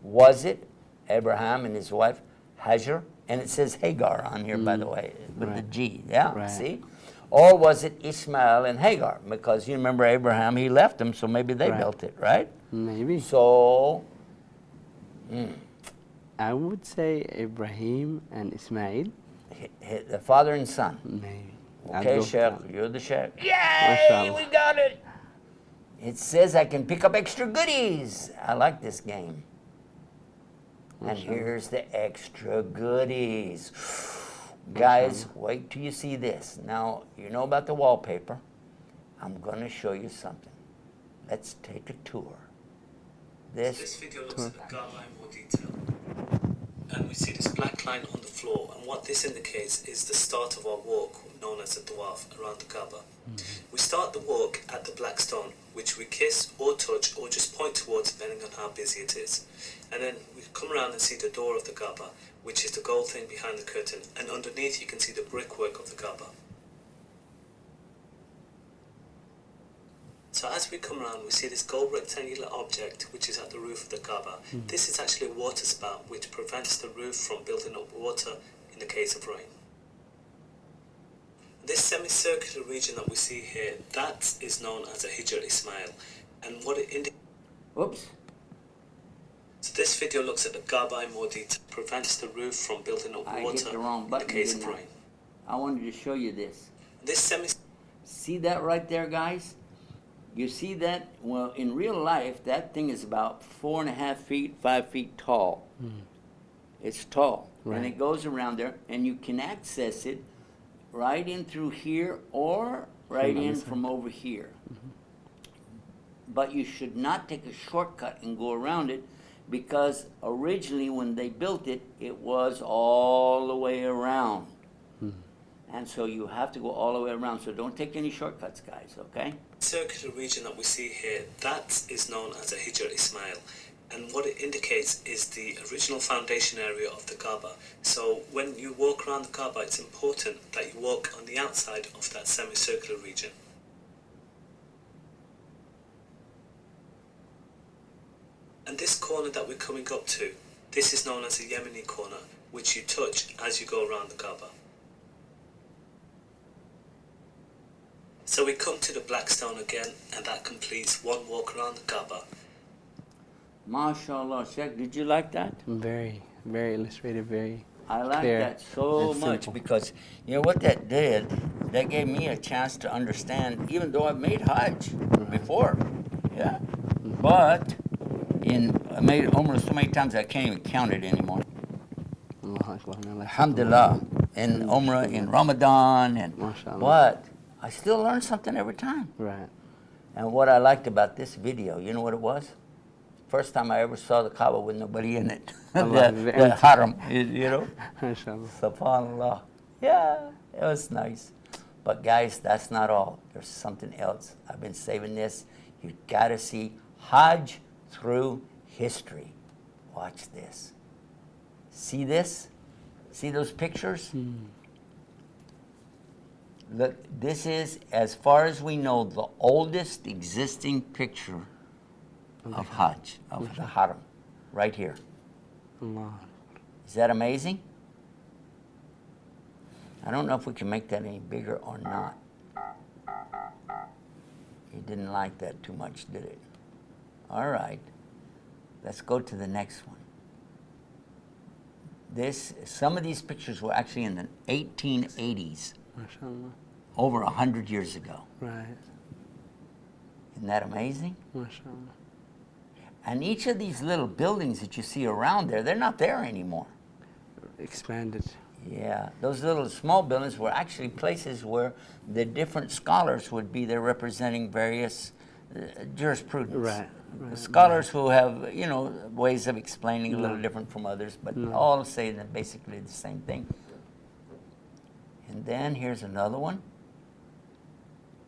Speaker 1: Was it Abraham and his wife Hajar? And it says Hagar on here, by the way, with the G. Yeah,
Speaker 2: Right.
Speaker 1: see? Or was it Ishmael and Hagar? Because you remember Abraham, he left them, so maybe they
Speaker 2: Right.
Speaker 1: built it, right?
Speaker 2: Maybe.
Speaker 1: So,
Speaker 2: I would say Ibrahim and Ismail.
Speaker 1: the father and son.
Speaker 2: Maybe. I'd
Speaker 1: Okay,
Speaker 2: go
Speaker 1: Sheikh,
Speaker 2: for that.
Speaker 1: you're the Sheikh. Yay,
Speaker 2: MashaAllah.
Speaker 1: we got it. It says I can pick up extra goodies. I like this game. And here's the extra goodies. Guys, wait till you see this. Now, you know about the wallpaper. I'm going to show you something. Let's take a tour.
Speaker 9: This video looks at the Kaaba in more detail. And we see this black line on the floor, and what this indicates is the start of our walk, known as the Tawaf, around the Kaaba. We start the walk at the black stone, which we kiss or touch or just point towards depending on how busy it is. And then we come around and see the door of the Kaaba, which is the gold thing behind the curtain, and underneath you can see the brickwork of the Kaaba. So as we come around, we see this gold rectangular object which is at the roof of the Kaaba. This is actually a water spout which prevents the roof from building up water in the case of rain. This semicircular region that we see here, that is known as a Hijr Ismail, and what it indicates.
Speaker 1: Whoops.
Speaker 9: So this video looks at the Kaaba in more detail, prevents the roof from building up
Speaker 1: I
Speaker 9: water
Speaker 1: hit the wrong
Speaker 9: in
Speaker 1: button,
Speaker 9: the case
Speaker 1: didn't
Speaker 9: of
Speaker 1: I?
Speaker 9: rain.
Speaker 1: I wanted to show you this.
Speaker 9: This
Speaker 1: See that right there, guys? You see that? Well, in real life, that thing is about 4.5 feet, 5 feet tall. It's tall. And
Speaker 2: Right.
Speaker 1: it goes around there, and you can access it right in through here or right
Speaker 2: From
Speaker 1: in
Speaker 2: other
Speaker 1: from over here. But you should not take a shortcut and go around it, because originally when they built it, it was all the way around. And so you have to go all the way around. So don't take any shortcuts, guys, okay?
Speaker 9: circular region that we see here, that is known as a Hijr Ismail. And what it indicates is the original foundation area of the Kaaba. So when you walk around the Kaaba, it's important that you walk on the outside of that semicircular region. And this corner that we're coming up to, this is known as a Yemeni corner, which you touch as you go around the Kaaba. So we come to the black stone again, and that completes one walk around the Kaaba.
Speaker 1: MashaAllah, Sheikh, did you like that?
Speaker 2: Very, very illustrative, very
Speaker 1: I like
Speaker 2: clear
Speaker 1: that so
Speaker 2: and
Speaker 1: much
Speaker 2: simple.
Speaker 1: because, you know, what that did, that gave me a chance to understand, even though I've made Hajj before, yeah. But I made Umrah so many times I can't even count it anymore.
Speaker 2: Allahu Akbar.
Speaker 1: Alhamdulillah, in Umrah, in Ramadan, and
Speaker 2: MashaAllah.
Speaker 1: but I still learn something every time.
Speaker 2: Right.
Speaker 1: And what I liked about this video, you know what it was? First time I ever saw the Kaaba with nobody in it.
Speaker 2: Allah,
Speaker 1: the haram, you know?
Speaker 2: MashaAllah.
Speaker 1: SubhanAllah. Yeah, it was nice. But guys, that's not all. There's something else. I've been saving this. You gotta see Hajj through history. Watch this. See this? See those pictures? Look, this is, as far as we know, the oldest existing picture of Hajj, of the Haram, right here.
Speaker 2: Allah.
Speaker 1: Is that amazing? I don't know if we can make that any bigger or not. He didn't like that too much, did it? All right. Let's go to the next one. Some of these pictures were actually in the 1880s,
Speaker 2: MashaAllah.
Speaker 1: over 100 years ago.
Speaker 2: Right.
Speaker 1: Isn't that amazing?
Speaker 2: MashaAllah.
Speaker 1: And each of these little buildings that you see around there, they're not there anymore.
Speaker 2: Expanded.
Speaker 1: Yeah, those little small buildings were actually places where the different scholars would be there representing various jurisprudence.
Speaker 2: Right.
Speaker 1: The scholars who have, you know, ways of explaining a little different from others, but all say that basically the same thing. And then here's another one.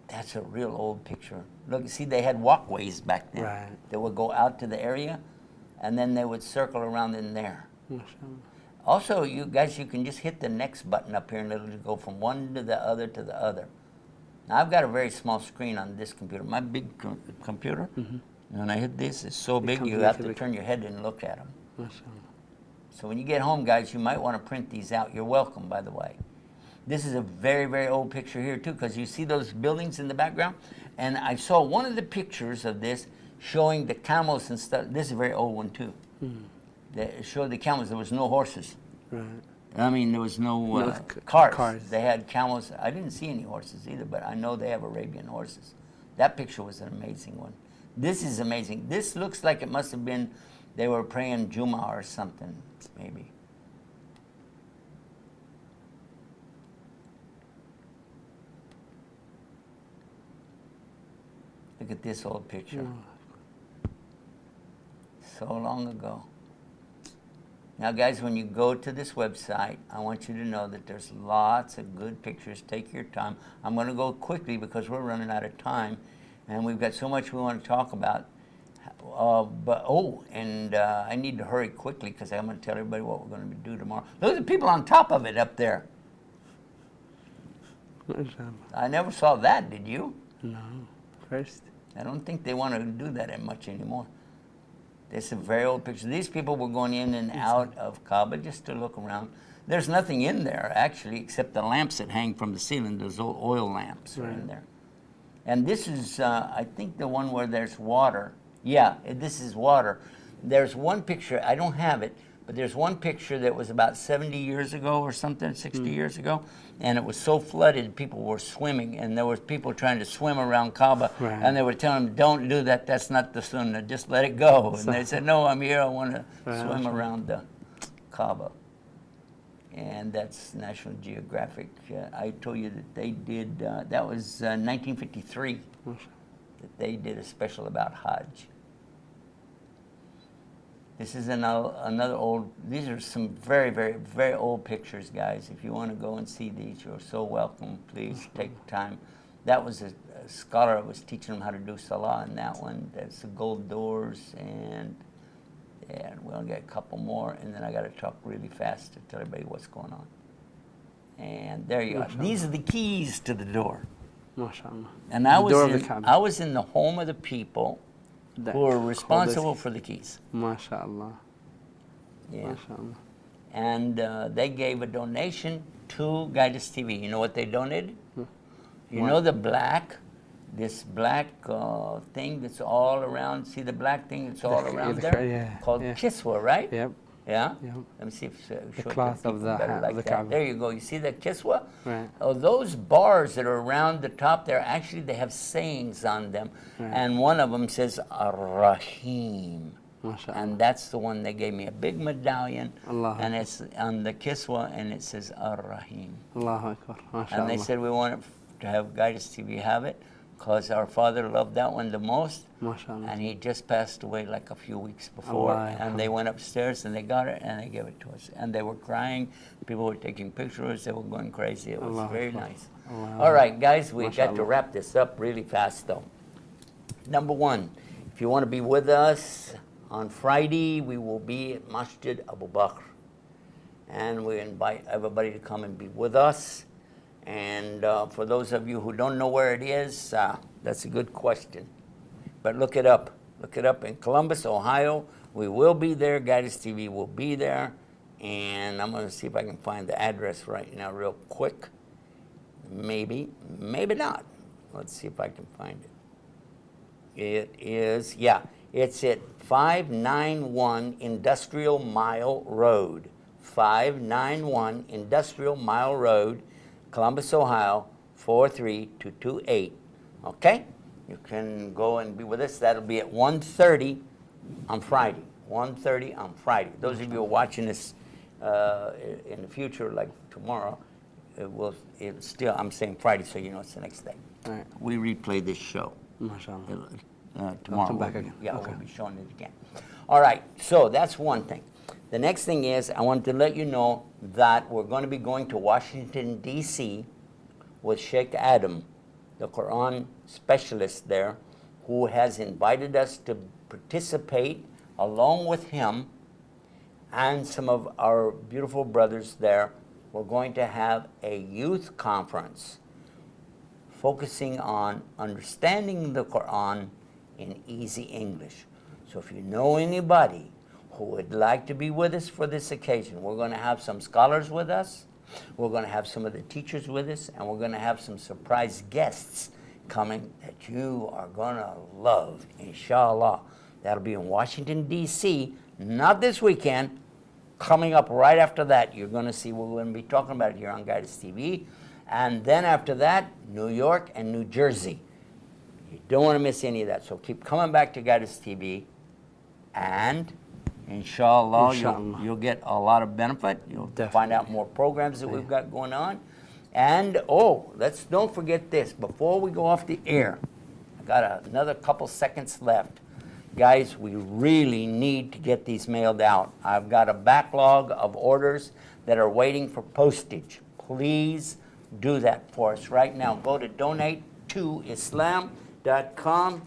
Speaker 1: That's a real old picture. Look, see, they had walkways back then.
Speaker 2: Right.
Speaker 1: They would go out to the area, and then they would circle around in there.
Speaker 2: MashaAllah.
Speaker 1: Also, you guys, you can just hit the next button up here and it'll go from one to the other to the other. Now, I've got a very small screen on this computer. My big computer, when I hit this, it's so big you have to turn your head and look at them.
Speaker 2: MashaAllah.
Speaker 1: So when you get home, guys, you might want to print these out. You're welcome, by the way. This is a very, very old picture here, too, because you see those buildings in the background? And I saw one of the pictures of this showing the camels and stuff. This is a very old one, too. That showed the camels. There was no horses.
Speaker 2: Right.
Speaker 1: I mean, there was no cars. They had camels. I didn't see any horses either, but I know they have Arabian horses. That picture was an amazing one. This is amazing. This looks like it must have been, they were praying Jummah or something, maybe. Look at this old picture. So long ago. Now, guys, when you go to this website, I want you to know that there's lots of good pictures. Take your time. I'm going to go quickly because we're running out of time, and we've got so much we want to talk about. I need to hurry quickly because I'm going to tell everybody what we're going to do tomorrow. Look at the people on top of it up there. I never saw that, did you?
Speaker 2: No. First.
Speaker 1: I don't think they want to do that much anymore. It's a very old picture. These people were going in and out of Kaaba just to look around. There's nothing in there, actually, except the lamps that hang from the ceiling. Those old oil lamps are in there. And this is, I think, the one where there's water. Yeah, this is water. There's one picture, I don't have it, but there's one picture that was about 70 years ago or something, 60 years ago, and it was so flooded, people were swimming, and there was people trying to swim around Kaaba, and they were telling them, don't do that, that's not the sunnah, just let it go. And they said, no, I'm here, I want to swim around the Kaaba. And that's National Geographic. I told you that they did, that was 1953, that they did a special about Hajj. This is another old, these are some very, very, very old pictures, guys. If you want to go and see these, you're so welcome. Please take time. That was a scholar that was teaching them how to do salah in that one. That's the gold doors, and we only got a couple more, and then I got to talk really fast to tell everybody what's going on. And there you are. These are the keys to the door.
Speaker 2: MashaAllah.
Speaker 1: And I was in the home of the people who are responsible for the keys.
Speaker 2: MashaAllah.
Speaker 1: Yeah.
Speaker 2: MashaAllah.
Speaker 1: And they gave a donation to Guidance TV. You know what they donated? You know the black this black thing that's all around. See the black thing that's all around there?
Speaker 2: Yeah,
Speaker 1: Called
Speaker 2: yeah.
Speaker 1: kiswa, right?
Speaker 2: Yep.
Speaker 1: Yeah?
Speaker 2: Yep.
Speaker 1: Let me see if
Speaker 2: The
Speaker 1: show it
Speaker 2: cloth
Speaker 1: to
Speaker 2: of
Speaker 1: people
Speaker 2: the
Speaker 1: better like that.
Speaker 2: Kaaba.
Speaker 1: There you go. You see the kiswa?
Speaker 2: Right.
Speaker 1: Oh, those bars that are around the top there, actually they have sayings on them.
Speaker 2: Right.
Speaker 1: And one of them says, Ar-Rahim.
Speaker 2: MashaAllah.
Speaker 1: And that's the one they gave me, a big medallion.
Speaker 2: Allah
Speaker 1: And it's on the kiswa, and it says Ar-Rahim.
Speaker 2: Allahu Akbar.
Speaker 1: And they
Speaker 2: MashaAllah.
Speaker 1: said we wanted to have Guidance TV have it, because our father loved that one the most.
Speaker 2: MashaAllah.
Speaker 1: And he just passed away like a few weeks before.
Speaker 2: Allah,
Speaker 1: And they went upstairs and they got it and they gave it to us. And they were crying. People were taking pictures. They were going crazy. It was
Speaker 2: Allah
Speaker 1: very
Speaker 2: Akbar.
Speaker 1: nice.
Speaker 2: Allah.
Speaker 1: All right, guys, we got to
Speaker 2: MashaAllah.
Speaker 1: wrap this up really fast, though. Number one, if you want to be with us on Friday, we will be at Masjid Abu Bakr. And we invite everybody to come and be with us. And for those of you who don't know where it is, that's a good question. But look it up. Look it up in Columbus, Ohio. We will be there. Guidance TV will be there. And I'm going to see if I can find the address right now real quick. Maybe, maybe not. Let's see if I can find it. It is, yeah, it's at 591 Industrial Mile Road. 591 Industrial Mile Road, Columbus, Ohio, 43228. Okay? You can go and be with us. That'll be at 1:30 on Friday. 1:30 on Friday. Those of you who are watching this in the future, like tomorrow, it's still, I'm saying Friday, so you know it's the next day.
Speaker 2: All right.
Speaker 1: We replay this show.
Speaker 2: MashaAllah.
Speaker 1: Tomorrow.
Speaker 2: come back again.
Speaker 1: Yeah,
Speaker 2: Okay.
Speaker 1: we'll be showing it again. All right, so that's one thing. The next thing is, I wanted to let you know that we're going to be going to Washington, D.C. with Sheikh Adam, the Quran specialist there, who has invited us to participate along with him and some of our beautiful brothers there. We're going to have a youth conference focusing on understanding the Quran in easy English. So if you know anybody who would like to be with us for this occasion, we're going to have some scholars with us, we're going to have some of the teachers with us, and we're going to have some surprise guests coming that you are going to love, inshallah. That'll be in Washington, D.C., not this weekend. Coming up right after that, you're going to see what we're going to be talking about here on Guidance TV. And then after that, New York and New Jersey. You don't want to miss any of that. So keep coming back to Guidance TV, and inshallah,
Speaker 2: Inshallah.
Speaker 1: you'll get a lot of benefit. You'll
Speaker 2: Definitely.
Speaker 1: find out more programs that we've got going on. And, oh, don't forget this. Before we go off the air, I got another couple seconds left. Guys, we really need to get these mailed out. I've got a backlog of orders that are waiting for postage. Please do that for us right now. Go to donatetoislam.com.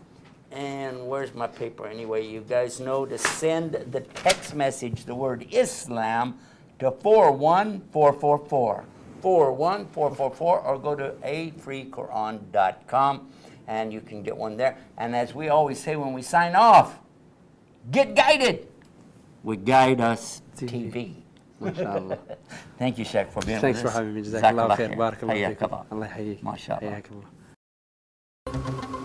Speaker 1: And where's my paper anyway? You guys know to send the text message, the word Islam, to 41444. 41444, or go to afreequran.com. And you can get one there. And as we always say when we sign off, get guided with Guide Us TV.
Speaker 2: MashaAllah.
Speaker 1: Thank you, Sheikh, for being
Speaker 2: Thanks
Speaker 1: with us.
Speaker 2: for having me. Jazakallah khair.
Speaker 1: Jazakallah
Speaker 2: Barakallah
Speaker 1: khair.
Speaker 2: feekum. Allah yahayik.
Speaker 1: MashaAllah.
Speaker 2: Hayakallah.